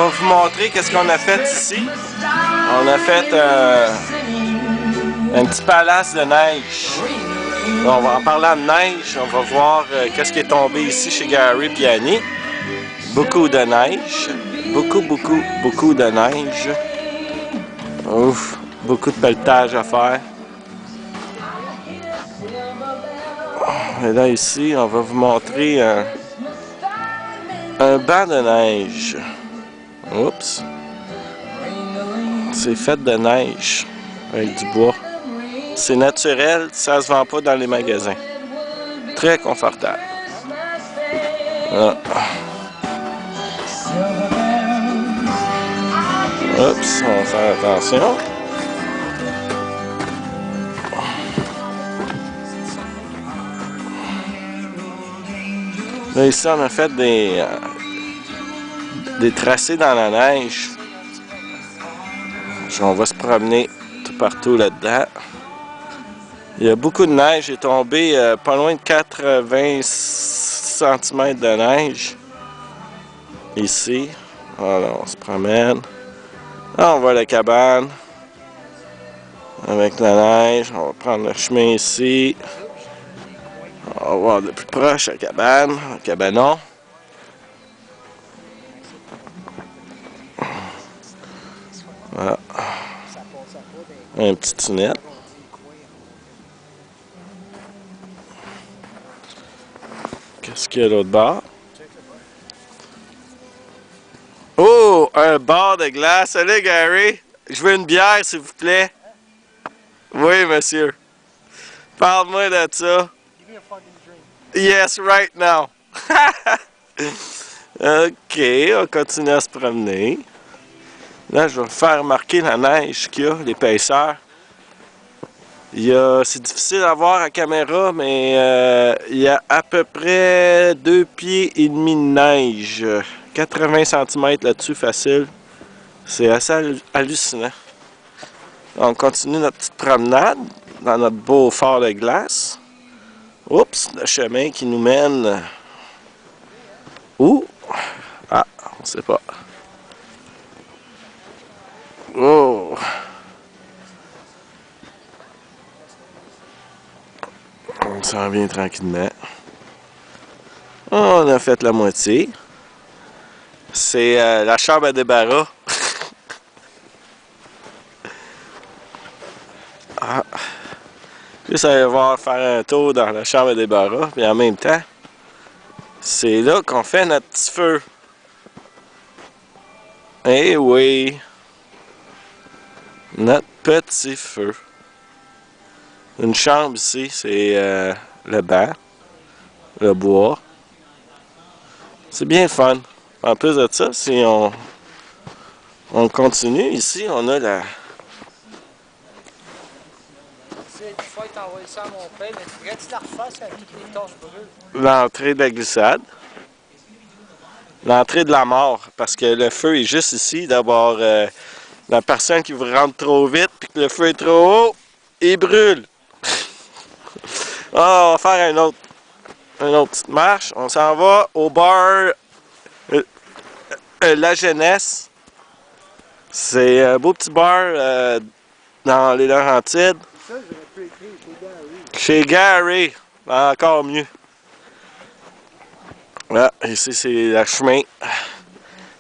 va vous montrer qu'est-ce qu'on a fait ici. On a fait un petit palace de neige. On va en parlant de neige, on va voir qu'est-ce qui est tombé ici chez Gary et Annie. Beaucoup de neige. Beaucoup de neige. Ouf, beaucoup de pelletage à faire. Et là ici, on va vous montrer un banc de neige. Oups. C'est fait de neige avec du bois. C'est naturel, ça se vend pas dans les magasins. Très confortable. Ah. Oups, on va faire attention. Là, ici, on a fait des tracés dans la neige. On va se promener tout partout là-dedans. Il y a beaucoup de neige. J'ai tombé pas loin de 80 cm de neige. Ici. Voilà, on se promène. Là, on voit la cabane. Avec la neige. On va prendre le chemin ici. On va voir de plus proche la cabane. Le cabanon. Voilà. Un petit tunnel. Qu'est-ce qu'il y a l'autre bord? Oh! Un bar de glace. Salut Gary! Je veux une bière, s'il vous plaît. Oui, monsieur. Parle-moi de ça. Yes, right now. OK, on continue à se promener. Là, je vais vous faire remarquer la neige qu'il y a, l'épaisseur. C'est difficile à voir à caméra, mais il y a à peu près 2 pieds et demi de neige. 80 cm là-dessus, facile. C'est assez hallucinant. On continue notre petite promenade dans notre beau fort de glace. Oups, le chemin qui nous mène... Où? Ah, on sait pas. Oh! On s'en vient tranquillement. On a fait la moitié. C'est la chambre à débarras. Ah. Juste aller voir faire un tour dans la chambre à débarras. Puis en même temps, c'est là qu'on fait notre petit feu. Eh oui! Notre petit feu. Une chambre ici, c'est le banc, le bois. C'est bien fun. En plus de ça, si on continue, ici, on a la... L'entrée de la glissade. L'entrée de la mort, parce que le feu est juste ici. D'abord, la personne qui vous rentre trop vite, puis que le feu est trop haut, il brûle. Ah, on va faire une autre petite marche. On s'en va au bar La Jeunesse. C'est un beau petit bar dans les Laurentides. Ça, j'aurais pu écrire chez Gary. Encore mieux. Là, ici, c'est le chemin.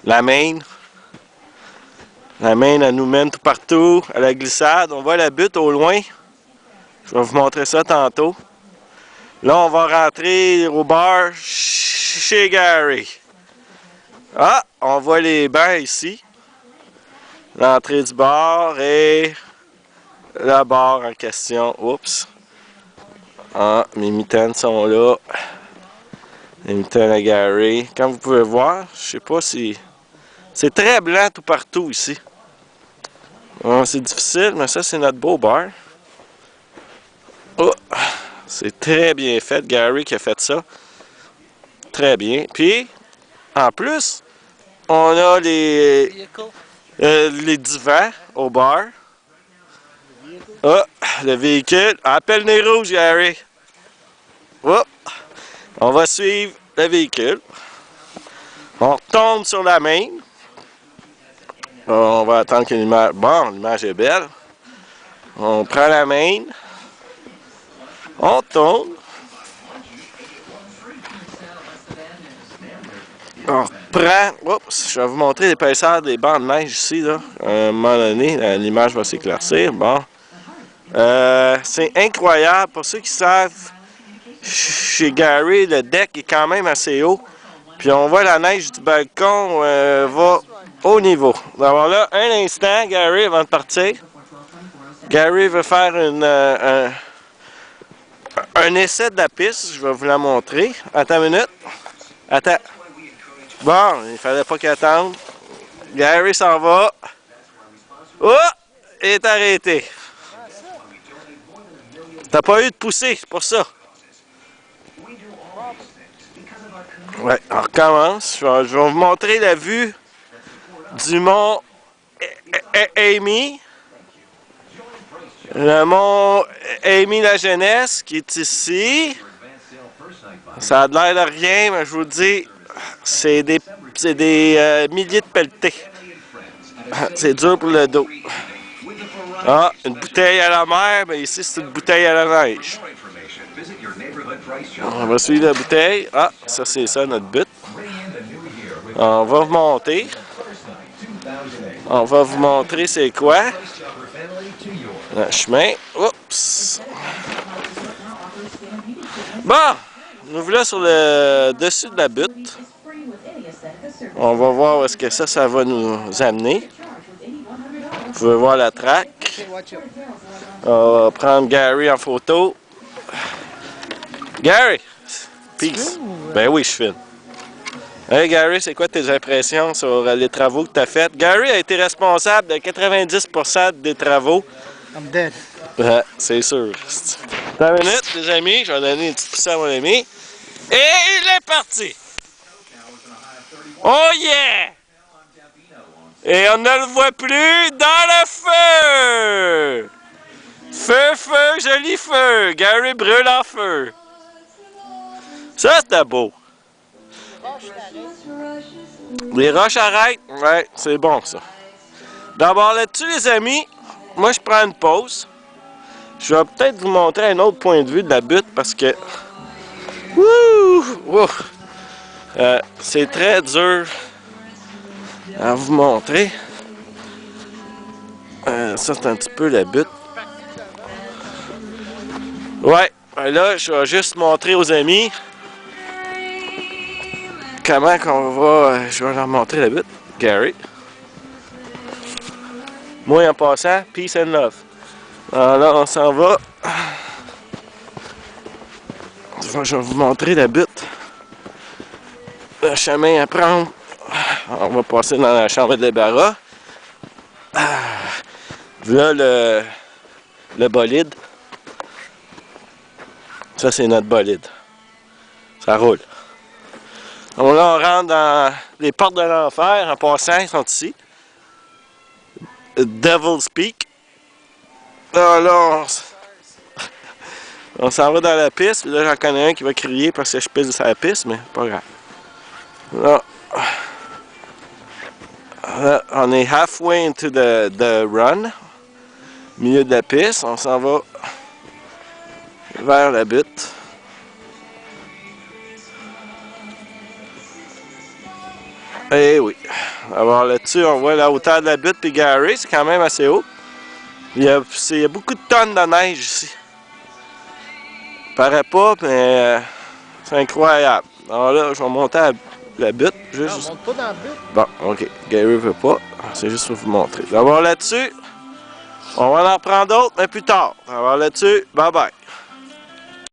La main. La main, elle nous mène tout partout à la glissade. On voit la butte au loin. Je vais vous montrer ça tantôt. Là, on va rentrer au bar chez Gary. Ah, on voit les bancs ici. L'entrée du bar et le bar en question. Oups. Ah, mes mitaines sont là. Les mitaines à Gary. Comme vous pouvez voir, je sais pas si... C'est très blanc tout partout ici. Ah, c'est difficile, mais ça, c'est notre beau bar. Oh, c'est très bien fait. Gary qui a fait ça. Très bien. Puis, en plus, on a les divans au bar. Ah, le véhicule. Appelle les rouges, Gary. Oh, on va suivre le véhicule. On retombe sur la main. On va attendre que l'image... Bon, l'image est belle. On prend la main. On tourne. On reprend. Oups, je vais vous montrer l'épaisseur des bancs de neige ici. Là. À un moment donné, l'image va s'éclaircir. Bon. C'est incroyable. Pour ceux qui savent, chez Gary, le deck est quand même assez haut. Puis on voit la neige du balcon va au niveau. Alors là, un instant, Gary, avant de partir. Gary veut faire un essai de la piste. Je vais vous la montrer. Attends une minute. Attends. Bon, il fallait pas qu'il attende. Gary s'en va. Oh! Il est arrêté. T'as pas eu de poussée, c'est pour ça. Ouais, on recommence. Je vais vous montrer la vue du mont Amy. Le mont Amy la Jeunesse qui est ici. Ça a l'air de rien, mais je vous dis, c'est des milliers de pelletés. C'est dur pour le dos. Ah, une bouteille à la mer, mais ici c'est une bouteille à la neige. On va suivre la bouteille. Ah, ça c'est ça notre but. On va monter. On va vous montrer c'est quoi. Le chemin. Oups. Bon, nous voilà sur le dessus de la butte. On va voir où est-ce que ça va nous amener. Vous pouvez voir la track. On va prendre Gary en photo. Gary! Peace! Ben oui, je filme. Hey Gary, c'est quoi tes impressions sur les travaux que tu as faits? Gary a été responsable de 90% des travaux. I'm dead. C'est sûr. Attends une minute, les amis, je vais donner une petite poussée à mon ami. Et il est parti! Oh yeah! Et on ne le voit plus dans le feu! Feu, feu, joli feu! Gary brûle en feu! Ça, c'était beau! Les roches arrêtent? Ouais, c'est bon ça. D'abord là-dessus, les amis, moi je prends une pause. Je vais peut-être vous montrer un autre point de vue de la butte parce que... c'est très dur à vous montrer. Ça, c'est un petit peu la butte. Ouais, là, je vais juste montrer aux amis comment qu'on va... Je vais leur montrer la butte. Gary. Moi, en passant, peace and love. Alors là, on s'en va. Je vais vous montrer la butte. Le chemin à prendre. On va passer dans la chambre de débarras. Voilà le bolide. Ça, c'est notre bolide. Ça roule. Donc là, on rentre dans les portes de l'enfer. En passant, ils sont ici. Devil's Peak. Là, on s'en va dans la piste. Là, j'en connais un qui va crier parce que je pisse sur la piste, mais pas grave. Là, on est halfway into the run. Milieu de la piste. On s'en va vers la butte. Eh oui. Alors là-dessus, on voit la hauteur de la butte puis Gary, c'est quand même assez haut. Il y a beaucoup de tonnes de neige ici. Paraît pas, mais c'est incroyable. Alors là, je vais monter à la butte. Juste... Non, monte pas dans la butte. Bon, ok. Gary veut pas. C'est juste pour vous montrer. D'abord là-dessus, on va en prendre d'autres, mais plus tard. Alors là-dessus, bye bye.